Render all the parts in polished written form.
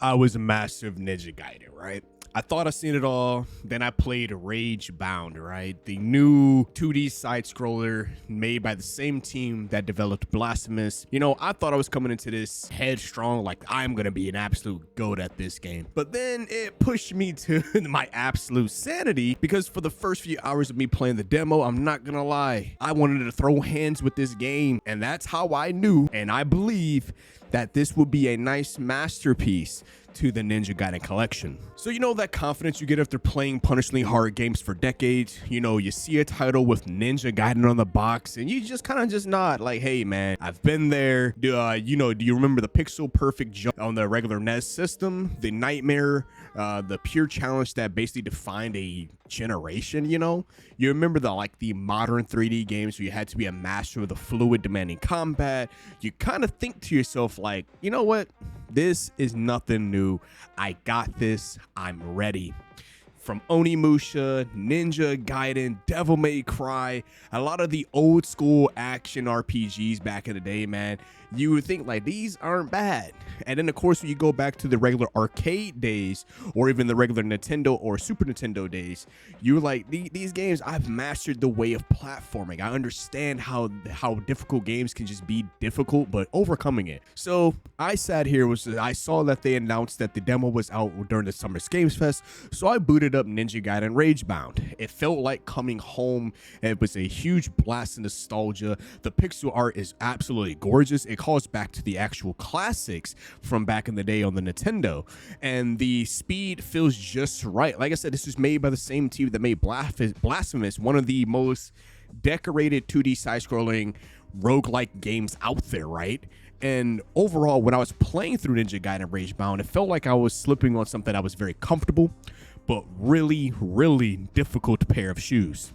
I was a massive Ninja Gaiden, right? I thought I seen it all. Then I played Ragebound, right? The new 2D side scroller made by the same team that developed Blasphemous. You know, I thought I was coming into this headstrong, like I'm gonna be an absolute goat at this game. But then it pushed me to my absolute sanity because for the first few hours of me playing the demo, I'm not gonna lie, I wanted to throw hands with this game. And that's how I knew, and I believe, that this would be a nice masterpiece to the Ninja Gaiden collection. So you know that confidence you get after playing punishingly hard games for decades? You know, you see a title with Ninja Gaiden on the box and you just kind of just nod like, hey man, I've been there. Do you remember the pixel perfect jump on the regular NES system? The nightmare, the pure challenge that basically defined a generation, you know? You remember the modern 3D games where you had to be a master of the fluid demanding combat. You kind of think to yourself like, you know what? This is nothing new. I got this. I'm ready. From Onimusha, Ninja Gaiden, Devil May Cry, a lot of the old school action RPGs back in the day, man, you would think like these aren't bad. And then of course when you go back to the regular arcade days or even the regular Nintendo or Super Nintendo days, you're like, these games, I've mastered the way of platforming. I understand how difficult games can just be difficult, but overcoming it. So I sat here, I saw that they announced that the demo was out during the Summer Games Fest, so I booted up Ninja Gaiden Ragebound. It felt like coming home. It was a huge blast of nostalgia. The pixel art is absolutely gorgeous. It calls back to the actual classics from back in the day on the Nintendo, and the speed feels just right. Like I said, this was made by the same team that made Blasphemous, one of the most decorated 2D side-scrolling roguelike games out there, right? And overall, when I was playing through Ninja Gaiden Ragebound, it felt like I was slipping on something that was very comfortable, but really, really difficult pair of shoes.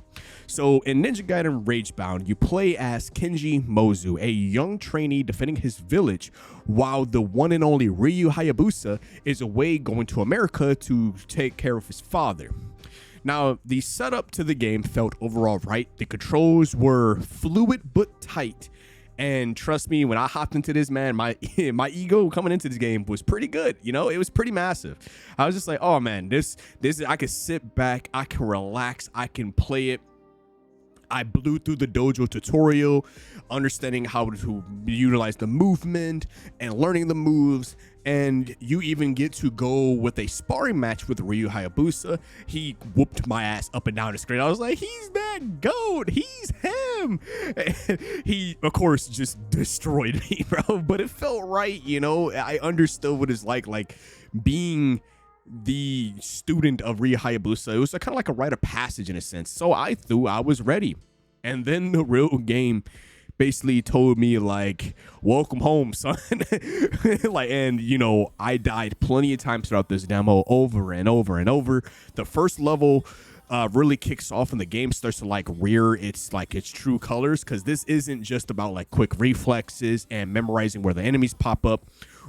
So in Ninja Gaiden Ragebound, you play as Kenji Mozu, a young trainee defending his village, while the one and only Ryu Hayabusa is away going to America to take care of his father. Now, the setup to the game felt overall right. The controls were fluid but tight. And trust me, when I hopped into this, man, my ego coming into this game was pretty good. You know, it was pretty massive. I was just like, oh man, this I can sit back, I can relax, I can play it. I blew through the dojo tutorial, understanding how to utilize the movement and learning the moves. And you even get to go with a sparring match with Ryu Hayabusa. He whooped my ass up and down the screen. I was like, he's that goat. He's him. And he, of course, just destroyed me, bro. But it felt right, you know. I understood what it's like being the student of Ryu Hayabusa. It was kind of like a rite of passage in a sense. So I was ready. And then the real game basically told me like, welcome home, son. And you know, I died plenty of times throughout this demo, over and over and over. The first level really kicks off and the game starts to like rear its true colors, because this isn't just about like quick reflexes and memorizing where the enemies pop up.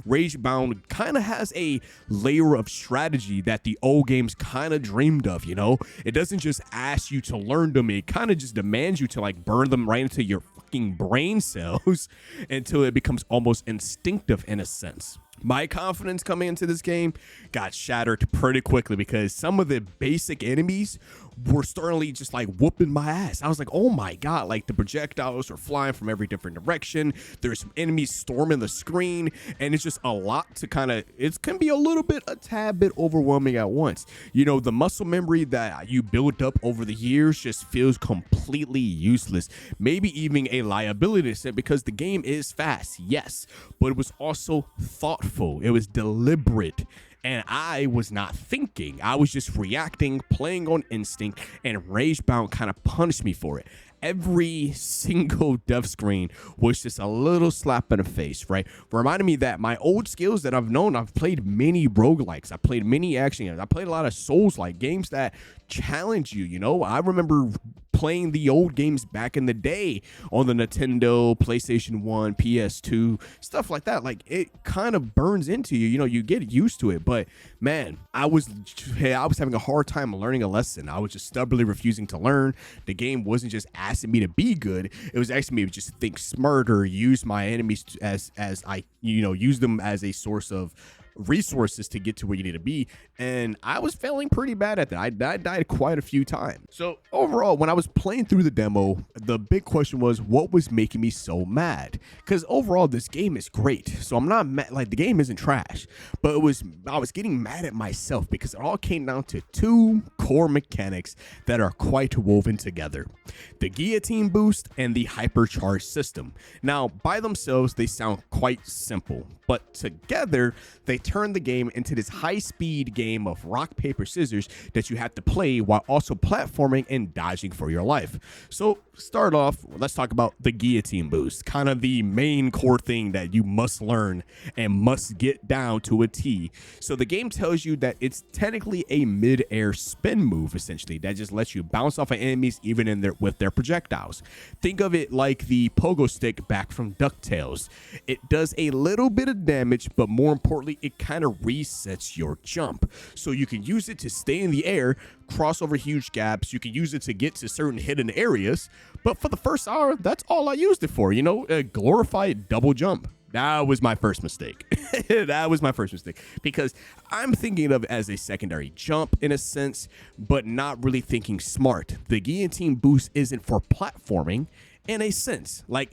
Ragebound kind of has a layer of strategy that the old games kind of dreamed of, you know? It doesn't just ask you to learn them, it kind of just demands you to like burn them right into your fucking brain cells until it becomes almost instinctive in a sense. My confidence coming into this game got shattered pretty quickly because some of the basic enemies were starting just like whooping my ass. I was like, oh my god, like the projectiles are flying from every different direction. There's some enemies storming the screen, and it's just a lot to it can be a tad bit overwhelming at once. You know, the muscle memory that you build up over the years just feels completely useless. Maybe even a liability to set, because the game is fast, yes, but it was also thoughtful. It was deliberate. And I was not thinking. I was just reacting, playing on instinct, and Ragebound kind of punished me for it. Every single death screen was just a little slap in the face, right? Reminding me that my old skills that I've known, I've played many roguelikes, I played many action games, I played a lot of Souls-like games that challenge you, you know? I remember playing the old games back in the day on the Nintendo, PlayStation 1, PS2, stuff like that. Like, it kind of burns into you, you know, you get used to it. But man, I was having a hard time learning a lesson. I was just stubbornly refusing to learn. The game wasn't just asking me to be good, it was asking me to just think smarter, use my enemies as I, you know, use them as a source of resources to get to where you need to be. And I was failing pretty bad at that. I died quite a few times. So overall, when I was playing through the demo, the big question was, what was making me so mad? Because overall, this game is great. So I'm not mad, like the game isn't trash, but I was getting mad at myself because it all came down to two core mechanics that are quite woven together: the Guillotine boost and the Hypercharge system. Now, by themselves, they sound quite simple, but together, they turn the game into this high-speed game of rock, paper, scissors that you have to play while also platforming and dodging for your life. So, start off, let's talk about the Guillotine boost, kind of the main core thing that you must learn and must get down to a T. So, the game tells you that it's technically a mid-air spin move, essentially, that just lets you bounce off of enemies even with their projectiles. Think of it like the pogo stick back from DuckTales. It does a little bit of damage, but more importantly, it kind of resets your jump. So you can use it to stay in the air, cross over huge gaps. You can use it to get to certain hidden areas. But for the first hour, that's all I used it for, a glorified double jump. That was my first mistake. That was my first mistake because I'm thinking of it as a secondary jump in a sense, but not really thinking smart. The Guillotine boost isn't for platforming in a sense. It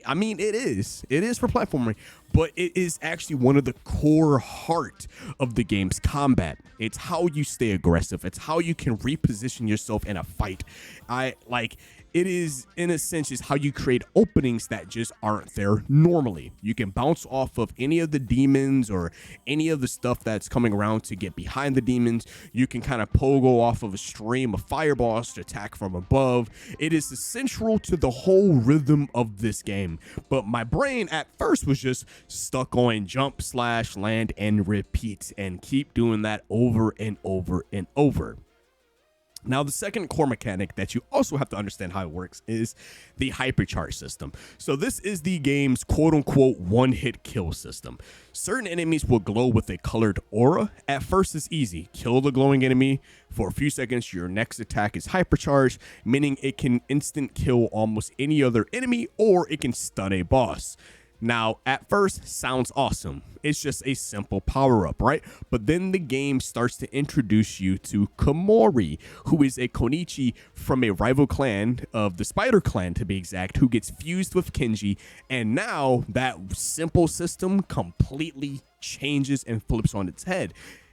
is for platforming, but it is actually one of the core heart of the game's combat. It's how you stay aggressive. It's how you can reposition yourself in a fight. It is, in a sense, is how you create openings that just aren't there normally. You can bounce off of any of the demons or any of the stuff that's coming around to get behind the demons. You can kind of pogo off of a stream of fireballs to attack from above. It is essential to the whole rhythm of this game. But my brain at first was just stuck on jump, slash, land, and repeat, and keep doing that over and over and over. Now, the second core mechanic that you also have to understand how it works is the Hypercharge system. So this is the game's quote-unquote one-hit kill system. Certain enemies will glow with a colored aura. At first, it's easy. Kill the glowing enemy. For a few seconds, your next attack is Hypercharge, meaning it can instant kill almost any other enemy, or it can stun a boss. Now, at first, sounds awesome. It's just a simple power-up, right? But then the game starts to introduce you to Komori, who is a Konichi from a rival clan of the Spider Clan, to be exact, who gets fused with Kenji. And now that simple system completely changes and flips on its head.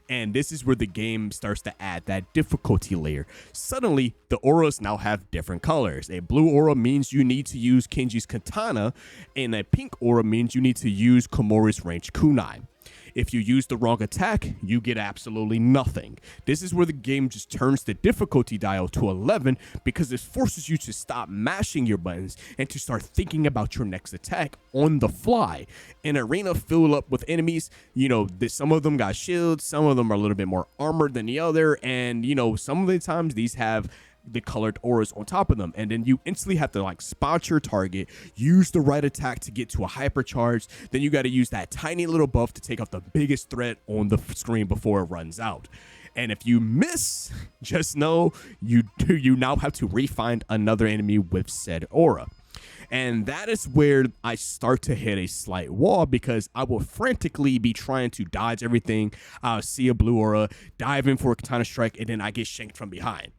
And this is where the game starts to add that difficulty layer. Suddenly, the auras now have different colors. A blue aura means you need to use Kenji's katana, and a pink aura means you need to use Komori's ranged kunai. If you use the wrong attack, you get absolutely nothing. This is where the game just turns the difficulty dial to 11 because it forces you to stop mashing your buttons and to start thinking about your next attack on the fly. An arena filled up with enemies, some of them got shields, some of them are a little bit more armored than the other, and some of the times these have the colored auras on top of them, and then you instantly have to spot your target, use the right attack to get to a hypercharge, then you got to use that tiny little buff to take out the biggest threat on the screen before it runs out. And if you miss, just know you now have to re-find another enemy with said aura. And that is where I start to hit a slight wall because I will frantically be trying to dodge everything. I'll see a blue aura, dive in for a katana strike, and then I get shanked from behind.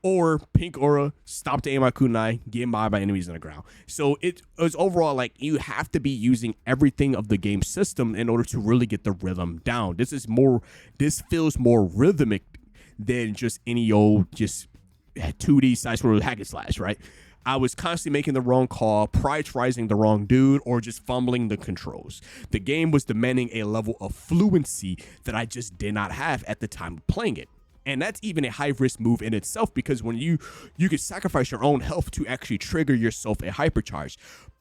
Or pink aura, stop to aim my kunai, get by enemies on the ground. So it was overall you have to be using everything of the game system in order to really get the rhythm down. This feels more rhythmic than just any old 2D side scroller hack and slash, right? I was constantly making the wrong call, prioritizing the wrong dude, or just fumbling the controls. The game was demanding a level of fluency that I just did not have at the time of playing it. And that's even a high-risk move in itself because when you can sacrifice your own health to actually trigger yourself a hypercharge.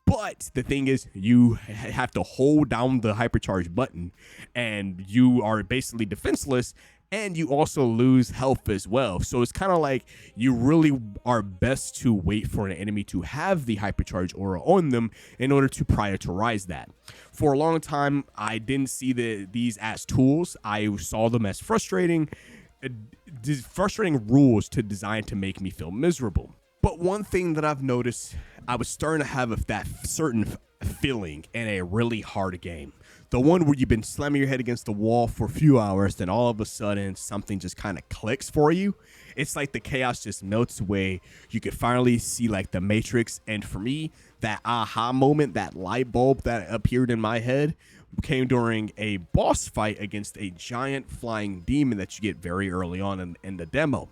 But the thing is, you have to hold down the hypercharge button, and you are basically defenseless, and you also lose health as well. So it's kind of like you really are best to wait for an enemy to have the hypercharge aura on them in order to prioritize that. For a long time, I didn't see these as tools. I saw them as frustrating rules to design to make me feel miserable. But one thing that I've noticed, I was starting to have that certain feeling in a really hard game. The one where you've been slamming your head against the wall for a few hours, then all of a sudden something just kind of clicks for you. It's like the chaos just melts away. You can finally see like the Matrix. And for me, that aha moment, that light bulb that appeared in my head came during a boss fight against a giant flying demon that you get very early on in the demo.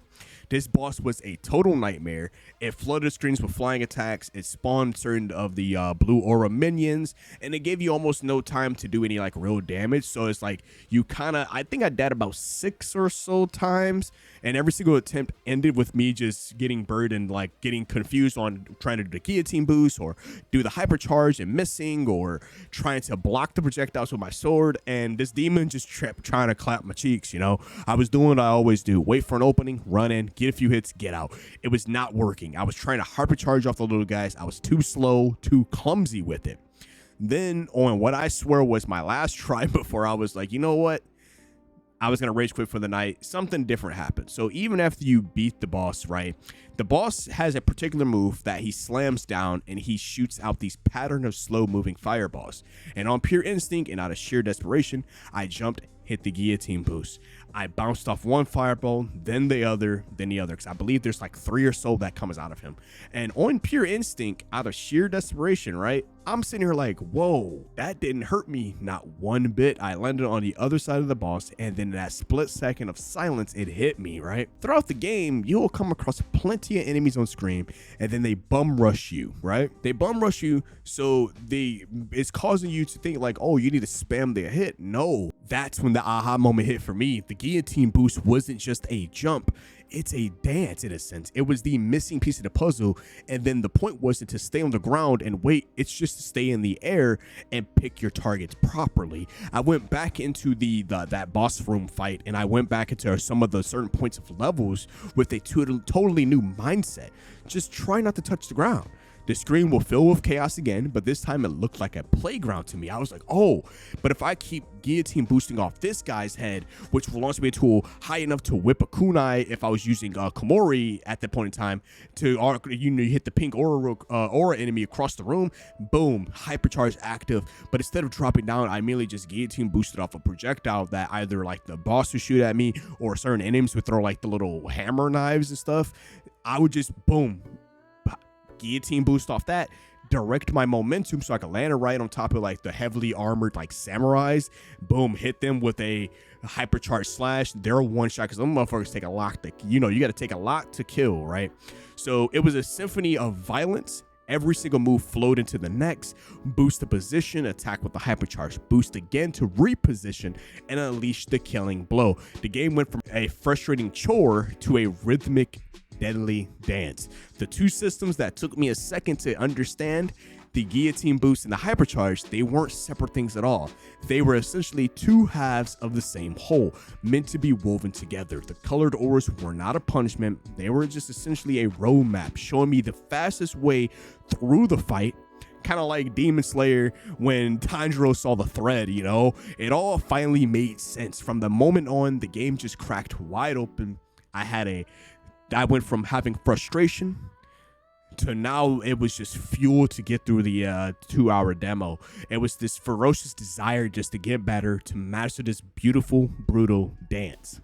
This boss was a total nightmare. It flooded screens with flying attacks. It spawned certain of the blue aura minions, and it gave you almost no time to do any like real damage. So it's like you kind of, I think I died about 6 or so times, and every single attempt ended with me just getting burned and like getting confused on trying to do the guillotine boost or do the hypercharge and missing, or trying to block the projectiles with my sword. And this demon just kept trying to clap my cheeks. You know, I was doing what I always do: wait for an opening, run in, get a few hits, get out. It was not working. I was trying to hypercharge off the little guys. I was too slow, too clumsy with it. Then on what I swear was my last try before I was like, you know what? I was going to rage quit for the night. Something different happened. So even after you beat the boss, right, the boss has a particular move that he slams down and he shoots out these pattern of slow moving fireballs. And on pure instinct and out of sheer desperation, I jumped, hit the guillotine boost. I bounced off one fireball, then the other, because I believe there's like 3 or so that comes out of him. And on pure instinct, out of sheer desperation, right, I'm sitting here like, whoa, that didn't hurt me, not one bit. I landed on the other side of the boss, and then in that split second of silence, it hit me, right? Throughout the game, you will come across plenty of enemies on screen, and then they bum rush you, right? They bum rush you, so it's causing you to think like, oh, you need to spam the hit. No, that's when the aha moment hit for me. The guillotine boost wasn't just a jump. It's a dance in a sense. It was the missing piece of the puzzle, and then the point wasn't to stay on the ground and wait. It's just to stay in the air and pick your targets properly. I went back into that boss room fight, and I went back into some of the certain points of levels with a totally new mindset. Just try not to touch the ground. The screen will fill with chaos again, but this time it looked like a playground to me. I was like, oh, but if I keep guillotine boosting off this guy's head, which will also be a tool high enough to whip a kunai if I was using Komori at that point in time, to you hit the pink aura enemy across the room, boom, hypercharge active. But instead of dropping down, I immediately just guillotine boosted off a projectile that either like the boss would shoot at me or certain enemies would throw like the little hammer knives and stuff. I would just boom, guillotine boost off that, direct my momentum so I could land right on top of like the heavily armored like samurais. Boom, hit them with a hypercharge slash. They're one shot because them motherfuckers take a lot to, you got to take a lot to kill, right? So it was a symphony of violence. Every single move flowed into the next. Boost the position, attack with the hypercharge, boost again to reposition, and unleash the killing blow. The game went from a frustrating chore to a rhythmic, deadly dance. The two systems that took me a second to understand, the guillotine boost and the hypercharge, they weren't separate things at all. They were essentially two halves of the same whole, meant to be woven together. The colored auras were not a punishment. They were just essentially a roadmap showing me the fastest way through the fight. Kind of like Demon Slayer when Tanjiro saw the thread, it all finally made sense. From the moment on, the game just cracked wide open. I went from having frustration to now it was just fuel to get through the 2-hour demo. It was this ferocious desire just to get better, to master this beautiful, brutal dance.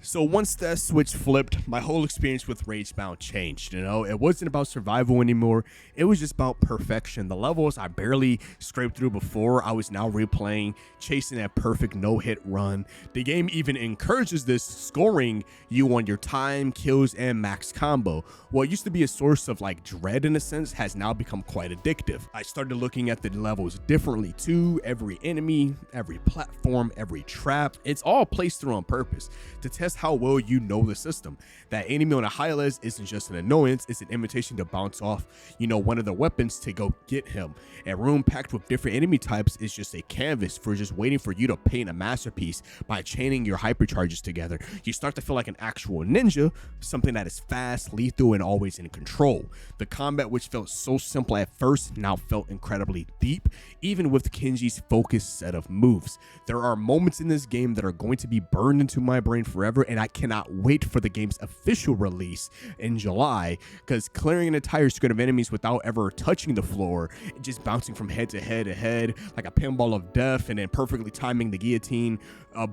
So once that switch flipped, my whole experience with Ragebound changed. It wasn't about survival anymore. It was just about perfection. The levels I barely scraped through before, I was now replaying, chasing that perfect no-hit run. The game even encourages this, scoring you on your time, kills, and max combo. What used to be a source of like dread in a sense has now become quite addictive. I started looking at the levels differently too. Every enemy, every platform, every trap, it's all placed through on purpose to test how well you know the system. That enemy on a high res isn't just an annoyance, it's an invitation to bounce off, one of the weapons to go get him. A room packed with different enemy types is just a canvas for just waiting for you to paint a masterpiece by chaining your hypercharges together. You start to feel like an actual ninja, something that is fast, lethal, and always in control. The combat, which felt so simple at first, now felt incredibly deep, even with Kenji's focused set of moves. There are moments in this game that are going to be burned into my brain forever, ever, and I cannot wait for the game's official release in July, because clearing an entire screen of enemies without ever touching the floor, just bouncing from head to head like a pinball of death, and then perfectly timing the guillotine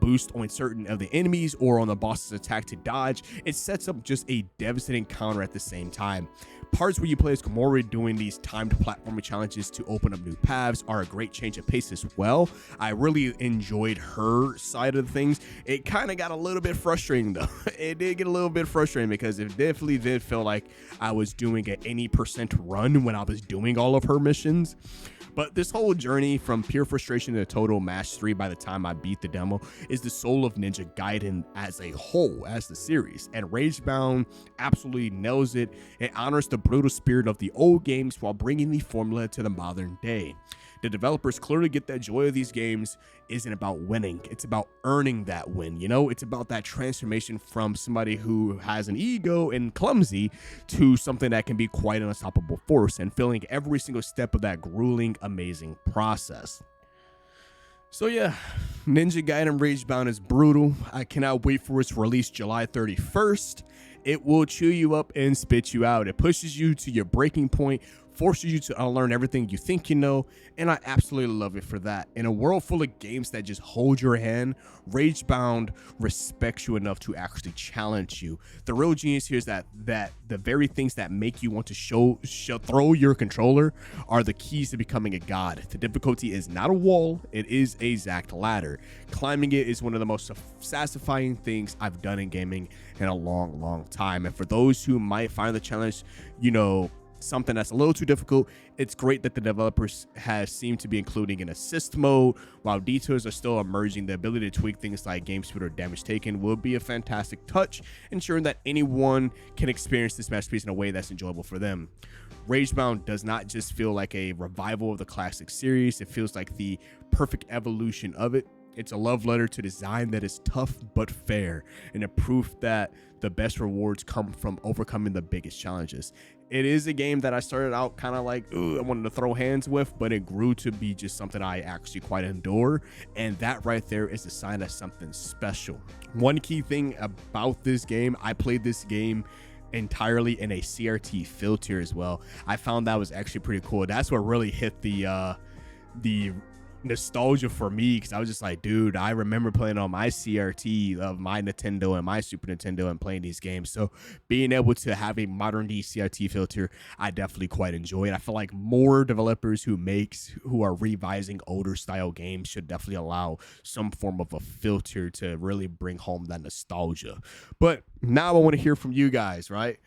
boost on certain of the enemies or on the boss's attack to dodge, it sets up just a devastating counter at the same time. Parts where you play as Komori doing these timed platforming challenges to open up new paths are a great change of pace as well. I really enjoyed her side of things. It kind of got a little bit frustrating though. It did get a little bit frustrating because it definitely did feel like I was doing an 80% run when I was doing all of her missions. But this whole journey from pure frustration to total mastery by the time I beat the demo is the soul of Ninja Gaiden as a whole, as the series. And Ragebound absolutely nails it. It honors the brutal spirit of the old games while bringing the formula to the modern day. The developers clearly get that joy of these games isn't about winning. It's about earning that win. You know, it's about that transformation from somebody who has an ego and clumsy to something that can be quite an unstoppable force, and feeling every single step of that grueling, amazing process. So yeah, Ninja Gaiden Ragebound is brutal. I cannot wait for its release July 31st. It will chew you up and spit you out. It pushes you to your breaking point, forces you to unlearn everything you think you know, and I absolutely love it for that. In a world full of games that just hold your hand, Ragebound respects you enough to actually challenge you. The real genius here is that the very things that make you want to throw your controller are the keys to becoming a god. The difficulty is not a wall, it is a exact ladder. Climbing it is one of the most satisfying things I've done in gaming in a long time. And for those who might find the challenge, you know, something that's a little too difficult, it's great that the developers has seemed to be including an assist mode. While details are still emerging, the ability to tweak things like game speed or damage taken will be a fantastic touch, ensuring that anyone can experience this masterpiece in a way that's enjoyable for them. Ragebound does not just feel like a revival of the classic series, it feels like the perfect evolution of it. It's a love letter to design that is tough but fair, and a proof that the best rewards come from overcoming the biggest challenges. It is a game that I started out kind of like, I wanted to throw hands with, but it grew to be just something I actually quite endure, and that right there is a sign of something special. One key thing about this game, I played this game entirely in a CRT filter as well. I found that was actually pretty cool. That's what really hit the nostalgia for me, because I was just like, dude, I remember playing on my CRT of my Nintendo and my Super Nintendo and playing these games. So being able to have a modern day CRT filter, I definitely quite enjoy it. I feel like more developers who are revising older style games should definitely allow some form of a filter to really bring home that nostalgia. But now I want to hear from you guys, right?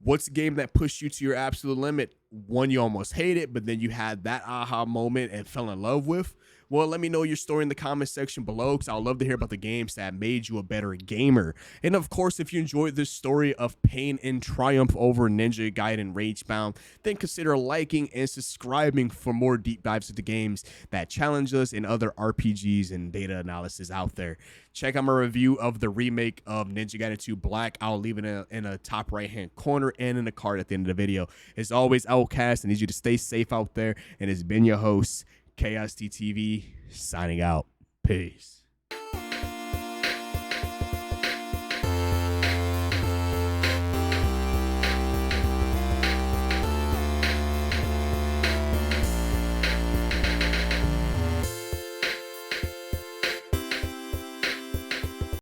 What's a game that pushed you to your absolute limit? One, you almost hate it, but then you had that aha moment and fell in love with? Well, let me know your story in the comment section below, because I'd love to hear about the games that made you a better gamer. And of course, if you enjoyed this story of pain and triumph over Ninja Gaiden Ragebound, then consider liking and subscribing for more deep dives into games that challenge us and other RPGs and data analysis out there. Check out my review of the remake of Ninja Gaiden 2 Black. I'll leave it in a top right hand corner and in the card at the end of the video. As always, Outcast, I need you to stay safe out there. And it's been your host, Chaos TV, signing out. Peace.